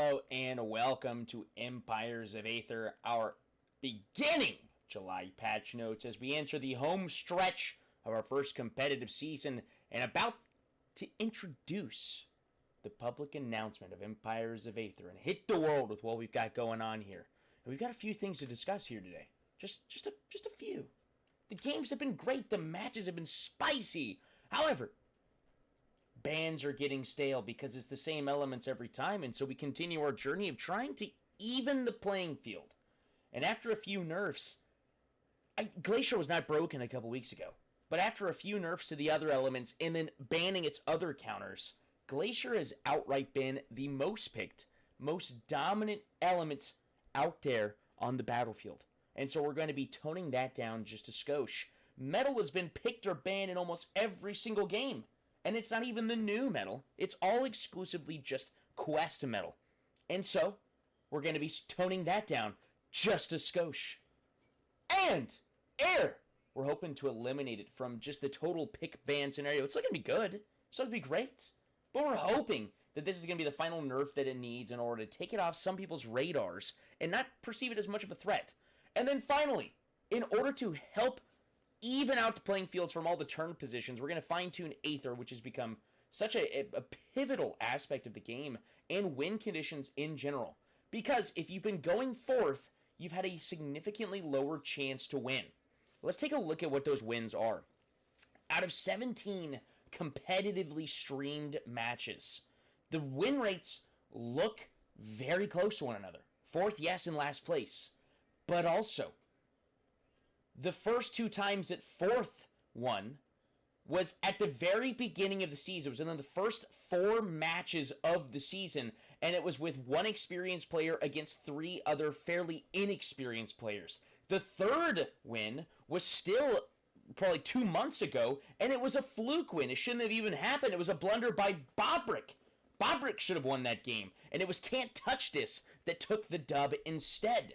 Hello and welcome to Empires of Aether, our beginning July patch notes as we enter the home stretch of our first competitive season and about to introduce the public announcement of Empires of Aether and hit the world with what we've got going on here. And we've got a few things to discuss here today. Just a few. The games have been great, the matches have been spicy. However, bans are getting stale because it's the same elements every time, and so we continue our journey of trying to even the playing field. And after a few nerfs, Glacier was not broken a couple weeks ago, but after a few nerfs to the other elements and then banning its other counters, Glacier has outright been the most picked, most dominant element out there on the battlefield. And so we're going to be toning that down just a skosh. Metal has been picked or banned in almost every single game. And it's not even the new metal. It's all exclusively just quest metal. And so, we're going to be toning that down just a skosh. And air! We're hoping to eliminate it from just the total pick ban scenario. It's not going to be good. It's not going to be great. But we're hoping that this is going to be the final nerf that it needs in order to take it off some people's radars and not perceive it as much of a threat. And then finally, in order to help even out the playing fields from all the turn positions, we're going to fine-tune Aether, which has become such a pivotal aspect of the game, and win conditions in general. Because if you've been going fourth, you've had a significantly lower chance to win. Let's take a look at what those wins are. Out of 17 competitively streamed matches, the win rates look very close to one another. Fourth, yes, in last place. But also, the first two times that fourth won was at the very beginning of the season. It was in the first 4 matches of the season, and it was with one experienced player against 3 other fairly inexperienced players. The third win was still probably 2 months ago, and it was a fluke win. It shouldn't have even happened. It was a blunder by Bobrick. Bobrick should have won that game, and it was Can't Touch This that took the dub instead.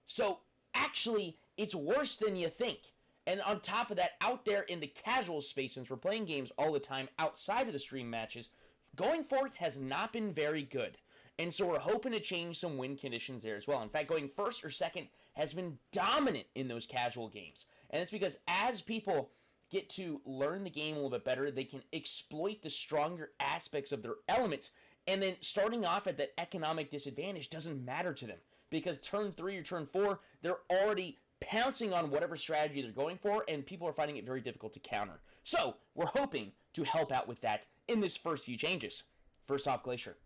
So, actually, it's worse than you think. And on top of that, out there in the casual space, since we're playing games all the time outside of the stream matches, going fourth has not been very good. And so we're hoping to change some win conditions there as well. In fact, going first or second has been dominant in those casual games. And it's because as people get to learn the game a little bit better, they can exploit the stronger aspects of their elements. And then starting off at that economic disadvantage doesn't matter to them. Because turn 3 or turn 4, they're already pouncing on whatever strategy they're going for, and people are finding it very difficult to counter. So, we're hoping to help out with that in this first few changes. First off, Glacier.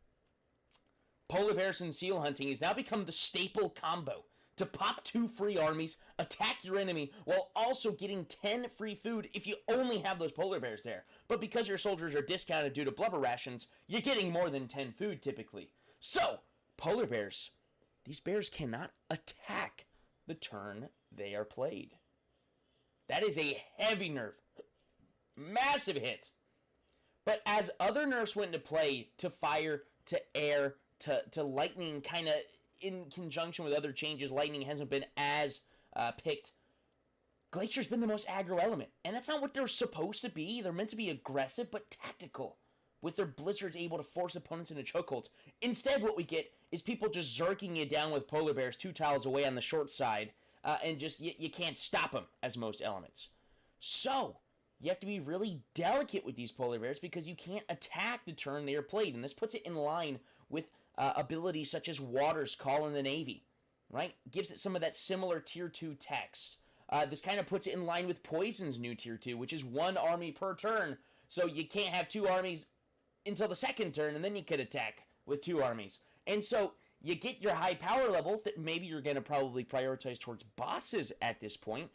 Polar Bears and Seal Hunting has now become the staple combo to pop 2 free armies, attack your enemy, while also getting 10 free food if you only have those Polar Bears there. But because your soldiers are discounted due to blubber rations, you're getting more than 10 food typically. So, Polar Bears, these bears cannot attack the turn they are played. That is a heavy nerf. Massive hits. But as other nerfs went into play to fire, to air, to lightning, kind of in conjunction with other changes, lightning hasn't been as picked. Glacier's been the most aggro element. And that's not what they're supposed to be. They're meant to be aggressive, but tactical, with their blizzards able to force opponents into chokeholds. Instead, what we get is people just zerking you down with Polar Bears 2 tiles away on the short side, and just you can't stop them as most elements. So, you have to be really delicate with these Polar Bears because you can't attack the turn they are played, and this puts it in line with abilities such as Water's Call in the Navy, right? Gives it some of that similar Tier 2 text. This kind of puts it in line with Poison's new Tier 2, which is 1 army per turn, so you can't have 2 armies until the second turn, and then you could attack with 2 armies. And so, you get your high power level that maybe you're going to probably prioritize towards bosses at this point,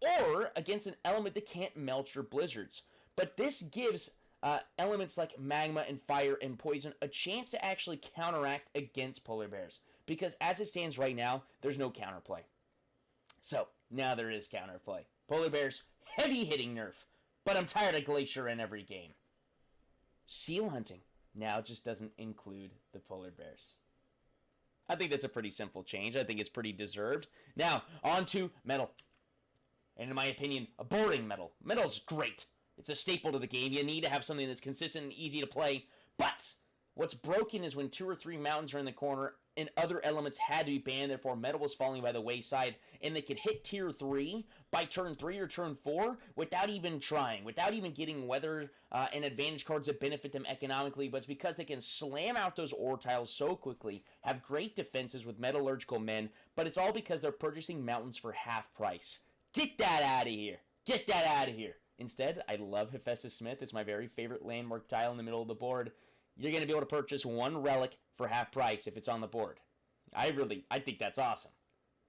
or against an element that can't melt your blizzards. But this gives elements like Magma and Fire and Poison a chance to actually counteract against Polar Bears. Because as it stands right now, there's no counterplay. So, now there is counterplay. Polar Bears, heavy hitting nerf. But I'm tired of Glacier in every game. Seal Hunting now just doesn't include the Polar Bears. I think that's a pretty simple change. I think it's pretty deserved. Now, on to Metal. And in my opinion, a boring Metal. Metal's great. It's a staple to the game. You need to have something that's consistent and easy to play. But What's broken is when 2 or 3 mountains are in the corner and other elements had to be banned, therefore metal was falling by the wayside, and they could hit tier 3 by turn 3 or turn 4 without even trying, without even getting weather and advantage cards that benefit them economically, but it's because they can slam out those ore tiles so quickly, have great defenses with metallurgical men, but it's all because they're purchasing mountains for half price. Get that out of here! Get that out of here! Instead, I love Hephaestus Smith. It's my very favorite landmark tile in the middle of the board. You're going to be able to purchase 1 relic for half price if it's on the board. I think that's awesome.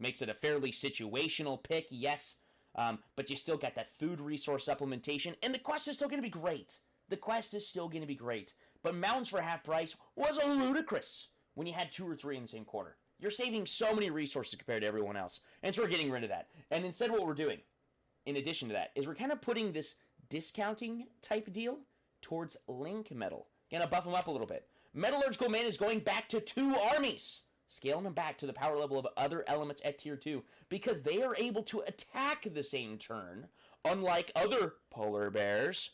Makes it a fairly situational pick, yes, but you still got that food resource supplementation, and the quest is still going to be great. The quest is still going to be great, but mountains for half price was ludicrous when you had 2 or 3 in the same corner. You're saving so many resources compared to everyone else, and so we're getting rid of that. And instead what we're doing, in addition to that, is we're kind of putting this discounting type deal towards Link Metal. Gonna buff them up a little bit. Metallurgical Man is going back to 2 armies, scaling them back to the power level of other elements at tier 2, because they are able to attack the same turn, unlike other polar bears.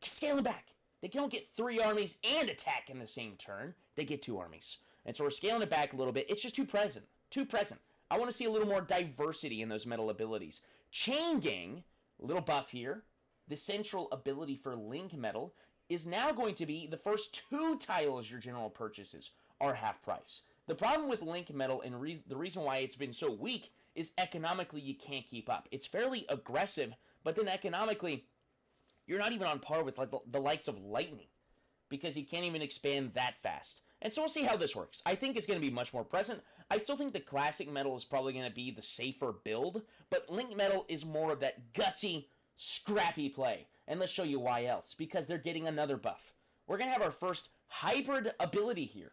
Scale them back. They don't get 3 armies and attack in the same turn. They get 2 armies. And so we're scaling it back a little bit. It's just too present. Too present. I want to see a little more diversity in those metal abilities. Chain Gang, a little buff here. The central ability for Link Metal is now going to be the first 2 tiles your general purchases are half price. The problem with Link Metal and the reason why it's been so weak is economically you can't keep up. It's fairly aggressive, but then economically you're not even on par with like the likes of Lightning because he can't even expand that fast. And so we'll see how this works. I think it's going to be much more present. I still think the Classic Metal is probably going to be the safer build, but Link Metal is more of that gutsy, scrappy play. And let's show you why else. Because they're getting another buff. We're going to have our first hybrid ability here.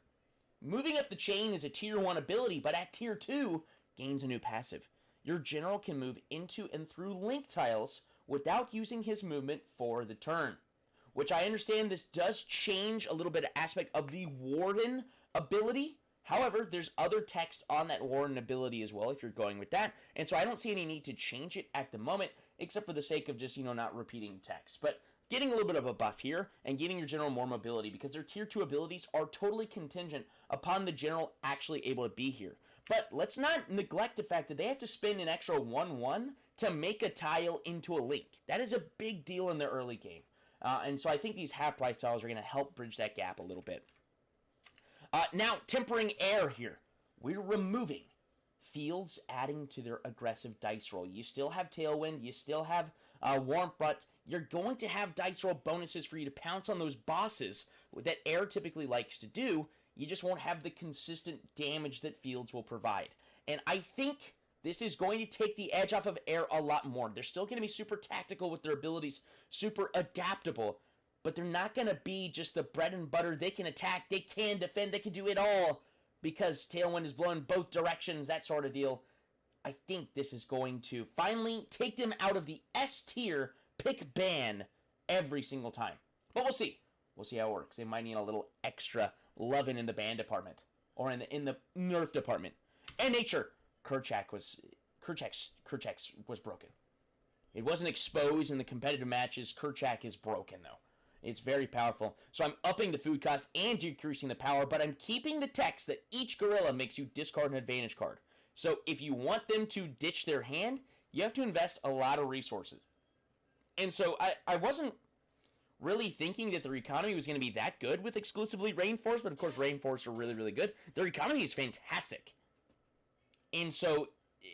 Moving up the chain is a tier 1 ability, but at tier 2, gains a new passive. Your general can move into and through link tiles without using his movement for the turn. Which I understand this does change a little bit of aspect of the Warden ability. However, there's other text on that Warden ability as well if you're going with that. And so I don't see any need to change it at the moment, except for the sake of just, not repeating text. But getting a little bit of a buff here and giving your general more mobility because their tier 2 abilities are totally contingent upon the general actually able to be here. But let's not neglect the fact that they have to spend an extra 1/1 to make a tile into a link. That is a big deal in the early game. And so I think these half-price tiles are going to help bridge that gap a little bit. Now, tempering air here. We're removing fields adding to their aggressive dice roll. You still have Tailwind. You still have Warmth, but you're going to have dice roll bonuses for you to pounce on those bosses that air typically likes to do. You just won't have the consistent damage that fields will provide. And I think this is going to take the edge off of air a lot more. They're still going to be super tactical with their abilities, super adaptable, but they're not going to be just the bread and butter. They can attack, they can defend, they can do it all because Tailwind is blowing both directions, that sort of deal. I think this is going to finally take them out of the S tier pick ban every single time. But we'll see. We'll see how it works. They might need a little extra loving in the ban department or in the nerf department. And nature. Kerchak was broken. It wasn't exposed in the competitive matches. Kerchak is broken, though. It's very powerful. So I'm upping the food cost and decreasing the power, but I'm keeping the text that each gorilla makes you discard an advantage card. So if you want them to ditch their hand, you have to invest a lot of resources. And so I wasn't really thinking that their economy was going to be that good with exclusively Rainforest, but of course Rainforest are really, really good. Their economy is fantastic. And so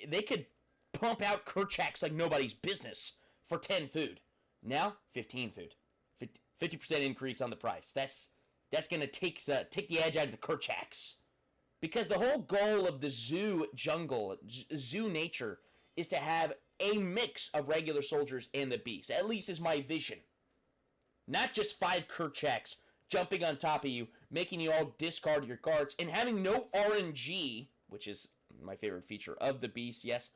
they could pump out Kerchaks like nobody's business for 10 food. Now, 15 food. 50% increase on the price. That's going to take the edge out of the Kerchaks. Because the whole goal of the zoo jungle, zoo nature, is to have a mix of regular soldiers and the beasts. At least is my vision. Not just 5 Kerchaks jumping on top of you, making you all discard your cards, and having no RNG, which is my favorite feature of the beast, yes,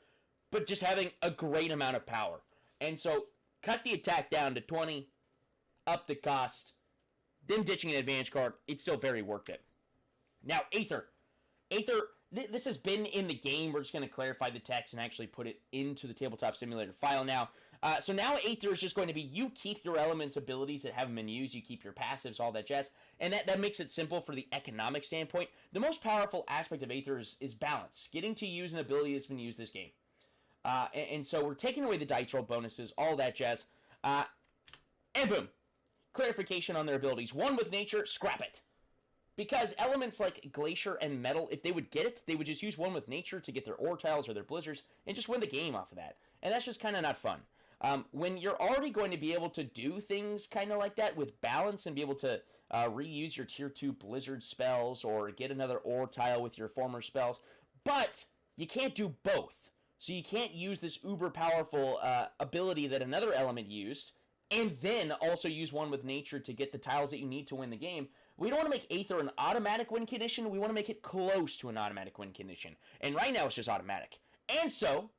but just having a great amount of power. And so, cut the attack down to 20, up the cost, then ditching an advantage card, it's still very worth it. Now, Aether. Aether this has been in the game. We're just going to clarify the text and actually put it into the Tabletop Simulator file now. So now Aether is just going to be, you keep your elements abilities that haven't been used, you keep your passives, all that jazz, and that makes it simple for the economic standpoint. The most powerful aspect of Aether is balance, getting to use an ability that's been used this game. And so we're taking away the dice roll bonuses, all that jazz, and boom, clarification on their abilities. One with nature, scrap it. Because elements like Glacier and Metal, if they would get it, they would just use one with nature to get their ore tiles or their blizzards and just win the game off of that. And that's just kind of not fun. When you're already going to be able to do things kind of like that with balance and be able to reuse your tier 2 blizzard spells or get another ore tile with your former spells, but you can't do both. So you can't use this uber powerful ability that another element used and then also use one with nature to get the tiles that you need to win the game. We don't want to make Aether an automatic win condition. We want to make it close to an automatic win condition. And right now it's just automatic. And so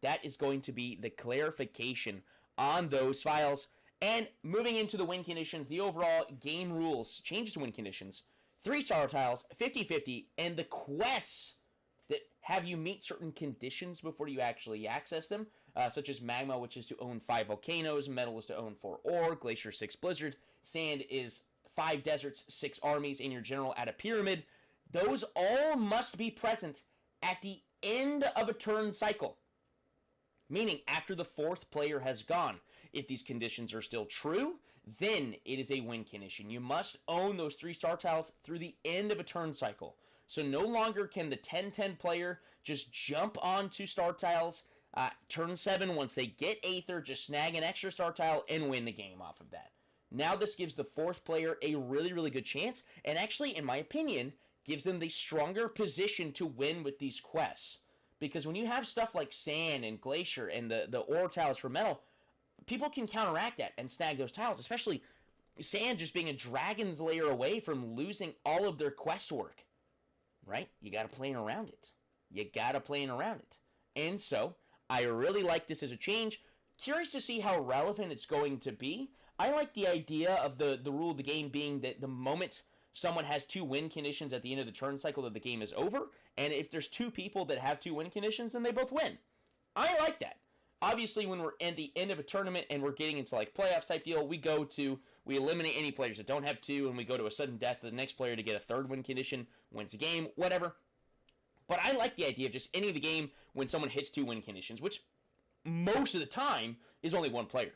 that is going to be the clarification on those files. And moving into the win conditions, the overall game rules changes to win conditions. 3-star tiles, 50-50, and the quests that have you meet certain conditions before you actually access them, such as Magma, which is to own 5 volcanoes, Metal is to own 4 ore, Glacier 6 blizzard, Sand is 5 deserts, 6 armies, and your general at a pyramid. Those all must be present at the end of a turn cycle. Meaning after the 4th player has gone. If these conditions are still true, then it is a win condition. You must own those 3-star tiles through the end of a turn cycle. So no longer can the 10-10 player just jump onto star tiles, turn 7, once they get Aether, just snag an extra star tile and win the game off of that. Now this gives the 4th player a really, really good chance, and actually, in my opinion, gives them the stronger position to win with these quests. Because when you have stuff like Sand and Glacier and the ore tiles for Metal, people can counteract that and snag those tiles, especially Sand just being a Dragon's Lair away from losing all of their quest work. Right? You gotta plan around it. And so, I really like this as a change. Curious to see how relevant it's going to be. I like the idea of the rule of the game being that the moment someone has 2 win conditions at the end of the turn cycle, that the game is over, and if there's 2 people that have 2 win conditions, then they both win. I like that. Obviously, when we're at the end of a tournament and we're getting into like playoffs type deal, we eliminate any players that don't have 2, and we go to a sudden death of the next player to get a 3rd win condition, wins the game, whatever. But I like the idea of just ending the game when someone hits 2 win conditions, which most of the time is only 1 player.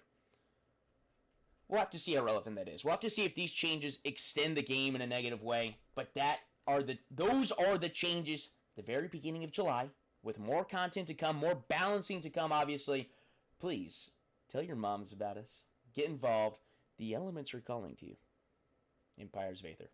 We'll have to see how relevant that is. We'll have to see if these changes extend the game in a negative way. But those are the changes at the very beginning of July, with more content to come, more balancing to come, obviously. Please, tell your moms about us. Get involved. The elements are calling to you. Empires of Aether.